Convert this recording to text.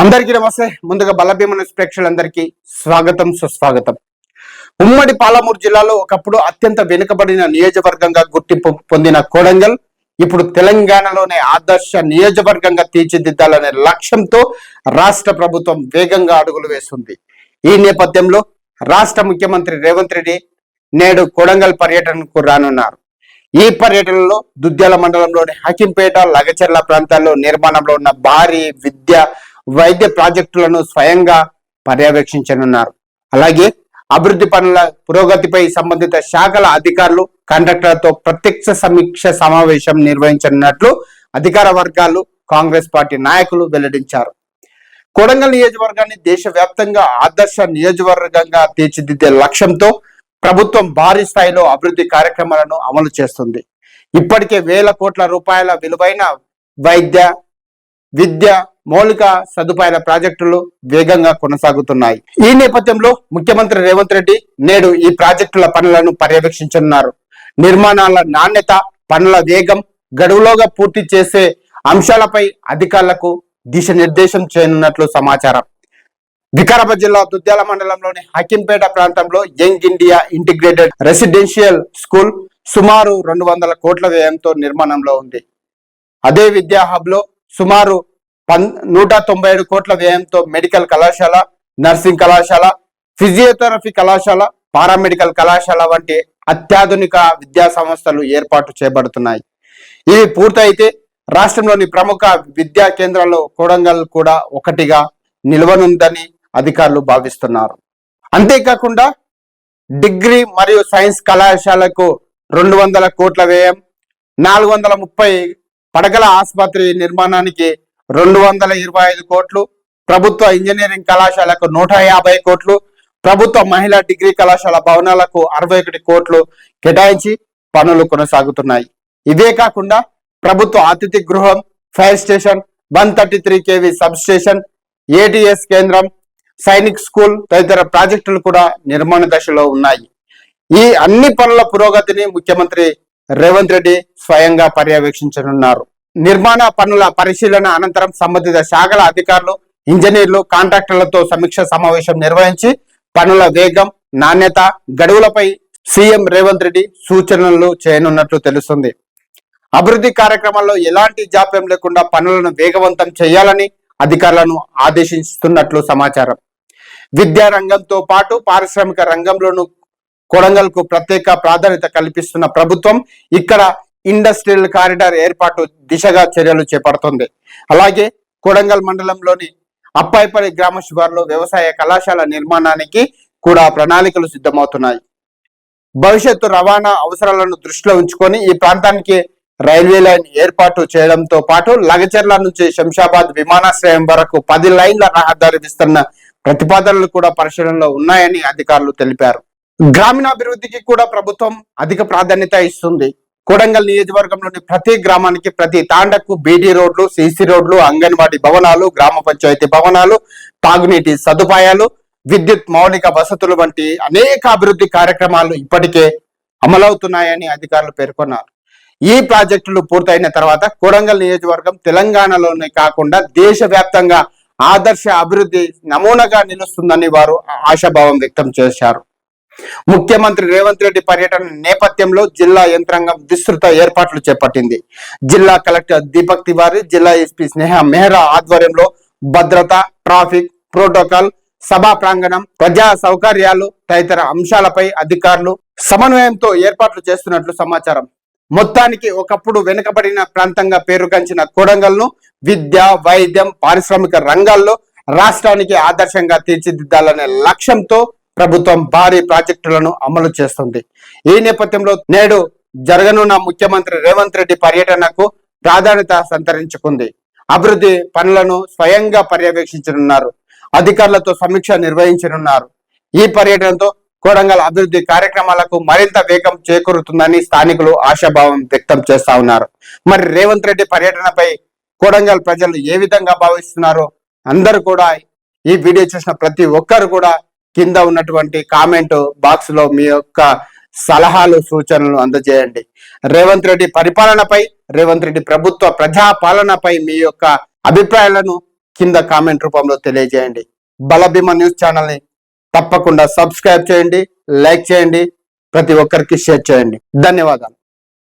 అందరికీ నమస్తే. ముందుగా బలభీమ న్యూస్ ప్రేక్షకులందరికీ స్వాగతం, సుస్వాగతం. ఉమ్మడి పాలమూరు జిల్లాలో ఒకప్పుడు అత్యంత వెనుకబడిన నియోజకవర్గంగా గుర్తింపు పొందిన కొడంగల్ ఇప్పుడు తెలంగాణలోనే ఆదర్శ నియోజకవర్గంగా తీర్చిదిద్దాలనే లక్ష్యంతో రాష్ట్ర ప్రభుత్వం వేగంగా అడుగులు వేస్తుంది. ఈ నేపథ్యంలో రాష్ట్ర ముఖ్యమంత్రి రేవంత్ రెడ్డి నేడు కొడంగల్ పర్యటనకు రానున్నారు. ఈ పర్యటనలో దుద్యాల మండలంలోని హకింపేట, లగచెర్ల ప్రాంతాల్లో నిర్మాణంలో ఉన్న భారీ వైద్య ప్రాజెక్టులను స్వయంగా పర్యవేక్షించనున్నారు. అలాగే అభివృద్ధి పనుల పురోగతిపై సంబంధిత శాఖల అధికారులు, కాంట్రాక్టర్లతో ప్రత్యక్ష సమీక్ష సమావేశం నిర్వహించనున్నట్లు అధికార వర్గాలు, కాంగ్రెస్ పార్టీ నాయకులు వెల్లడించారు. కొడంగల్ నియోజకవర్గాన్ని దేశవ్యాప్తంగా ఆదర్శ నియోజకవర్గంగా తీర్చిదిద్దే లక్ష్యంతో ప్రభుత్వం భారీ స్థాయిలో అభివృద్ధి కార్యక్రమాలను అమలు చేస్తుంది. ఇప్పటికే వేల కోట్ల రూపాయల విలువైన వైద్య, విద్య, మౌలిక సదుపాయాల ప్రాజెక్టులు వేగంగా కొనసాగుతున్నాయి. ఈ నేపథ్యంలో ముఖ్యమంత్రి రేవంత్ రెడ్డి నేడు ఈ ప్రాజెక్టుల పనులను పర్యవేక్షించనున్నారు. నిర్మాణాల నాణ్యత, పనుల వేగం, గడువులోగా పూర్తి చేసే అంశాలపై అధికారులకు దిశానిర్దేశం చేయనున్నట్లు సమాచారం. వికారాబాద్ జిల్లా దుద్యాల మండలంలోని హకింపేట ప్రాంతంలో young India integrated residential school సుమారు 200 కోట్ల వ్యయంతో నిర్మాణంలో ఉంది. అదే విద్యా హబ్ లో సుమారు 197 కోట్ల వ్యయంతో మెడికల్ కళాశాల, నర్సింగ్ కళాశాల, ఫిజియోథెరపీ కళాశాల, పారామెడికల్ కళాశాల వంటి అత్యాధునిక విద్యా సంస్థలు ఏర్పాటు చేయబడుతున్నాయి. ఇవి పూర్తయితే రాష్ట్రంలోని ప్రముఖ విద్యా కేంద్రాల్లో కొడంగల్ కూడా ఒకటిగా నిలవనుందని అధికారులు భావిస్తున్నారు. అంతేకాకుండా డిగ్రీ మరియు సైన్స్ కళాశాలకు 200 కోట్ల వ్యయం, 430 పడగల ఆసుపత్రి నిర్మాణానికి 225 కోట్లు, ప్రభుత్వ ఇంజనీరింగ్ కళాశాలకు 150 కోట్లు, ప్రభుత్వ మహిళా డిగ్రీ కళాశాల భవనాలకు 61 కోట్లు కేటాయించి పనులు కొనసాగుతున్నాయి. ఇవే కాకుండా ప్రభుత్వ అతిథి గృహం, fire station, 133 kV sub station, ATS కేంద్రం, సైనిక్ స్కూల్ తదితర ప్రాజెక్టులు కూడా నిర్మాణ దశలో ఉన్నాయి. ఈ అన్ని పనుల పురోగతిని ముఖ్యమంత్రి రేవంత్ రెడ్డి స్వయంగా పర్యవేక్షించనున్నారు. నిర్మాణ పనుల పరిశీలన అనంతరం సంబంధిత శాఖల అధికారులు, ఇంజనీర్లు, కాంట్రాక్టర్లతో సమీక్ష సమావేశం నిర్వహించి పనుల వేగం, నాణ్యత, గడువులపై సీఎం రేవంత్ రెడ్డి సూచనలు చేయనున్నట్లు తెలుస్తుంది. అభివృద్ధి కార్యక్రమాల్లో ఎలాంటి జాప్యం లేకుండా పనులను వేగవంతం చేయాలని అధికారులను ఆదేశిస్తున్నట్లు సమాచారం. విద్యా రంగంతో పాటు పారిశ్రామిక రంగంలోనూ కొడంగల్కు ప్రత్యేక ప్రాధాన్యత కల్పిస్తున్న ప్రభుత్వం ఇక్కడ ఇండస్ట్రియల్ కారిడార్ ఏర్పాటు దిశగా చర్యలు చేపడుతుంది. అలాగే కొడంగల్ మండలంలోని అప్పాయిపల్లి గ్రామ శివారులో వ్యవసాయ కళాశాల నిర్మాణానికి కూడా ప్రణాళికలు సిద్ధమవుతున్నాయి. భవిష్యత్తు రవాణా అవసరాలను దృష్టిలో ఉంచుకొని ఈ ప్రాంతానికి రైల్వే లైన్ ఏర్పాటు చేయడంతో పాటు లగచెర్ల నుంచి శంషాబాద్ విమానాశ్రయం వరకు 10 లైన్ల రహదారి విస్తరణ ప్రతిపాదనలు కూడా పరిశీలనలో ఉన్నాయని అధికారులు తెలిపారు. గ్రామీణాభివృద్ధికి కూడా ప్రభుత్వం అధిక ప్రాధాన్యత ఇస్తుంది. కొడంగల్ నియోజకవర్గంలోని ప్రతి గ్రామానికి, ప్రతి తాండకు బీటీ రోడ్లు, సీసీ రోడ్లు, అంగన్వాడీ భవనాలు, గ్రామ పంచాయతీ భవనాలు, తాగునీటి సదుపాయాలు, విద్యుత్ మౌలిక వసతులు వంటి అనేక అభివృద్ధి కార్యక్రమాలు ఇప్పటికే అమలవుతున్నాయని అధికారులు పేర్కొన్నారు. ఈ ప్రాజెక్టులు పూర్తయిన తర్వాత కొడంగల్ నియోజకవర్గం తెలంగాణలోనే కాకుండా దేశవ్యాప్తంగా ఆదర్శ అభివృద్ధి నమూనాగా నిలుస్తుందని వారు ఆశాభావం వ్యక్తం చేశారు. ముఖ్యమంత్రి రేవంత్ రెడ్డి పర్యటన నేపథ్యంలో జిల్లా యంత్రాంగం విస్తృత ఏర్పాట్లు చేపట్టింది. జిల్లా కలెక్టర్ దీపక్ తివారీ, జిల్లా ఎస్పీ స్నేహ మెహ్రా ఆధ్వర్యంలో భద్రత, ట్రాఫిక్, ప్రోటోకాల్, సభా ప్రాంగణం, ప్రజా సౌకర్యాలు తదితర అంశాలపై అధికారులు సమన్వయంతో ఏర్పాట్లు చేస్తున్నట్లు సమాచారం. మొత్తానికి ఒకప్పుడు వెనుకబడిన ప్రాంతంగా పేరుగాంచిన కొడంగల్ను విద్య, వైద్యం, పారిశ్రామిక రంగాల్లో రాష్ట్రానికి ఆదర్శంగా తీర్చిదిద్దాలనే లక్ష్యంతో ప్రభుత్వం భారీ ప్రాజెక్టులను అమలు చేస్తుంది. ఈ నేపథ్యంలో నేడు జరగనున్న ముఖ్యమంత్రి రేవంత్ రెడ్డి పర్యటనకు ప్రాధాన్యత సంతరించుకుంది. అభివృద్ధి పనులను స్వయంగా పర్యవేక్షించనున్నారు. అధికారులతో సమీక్ష నిర్వహించనున్నారు. ఈ పర్యటనతో కొడంగల్ అభివృద్ధి కార్యక్రమాలకు మరింత వేగం చేకూరుతుందని స్థానికులు ఆశాభావం వ్యక్తం చేస్తా ఉన్నారు. మరి రేవంత్ రెడ్డి పర్యటనపై కొడంగల్ ప్రజలు ఏ విధంగా భావిస్తున్నారో అందరూ కూడా ఈ వీడియో చూసిన ప్రతి ఒక్కరు కూడా కింద ఉన్నటువంటి కామెంట్ బాక్స్ లో మీ యొక్క సలహాలు, సూచనలు అందజేయండి. రేవంత్ రెడ్డి పరిపాలనపై, రేవంత్ రెడ్డి ప్రభుత్వ ప్రజా పాలనపై మీ యొక్క అభిప్రాయాలను కింద కామెంట్ రూపంలో తెలియజేయండి. బలభీమ న్యూస్ ఛానల్ని తప్పకుండా సబ్స్క్రైబ్ చేయండి, లైక్ చేయండి, ప్రతి ఒక్కరికి షేర్ చేయండి. ధన్యవాదాలు.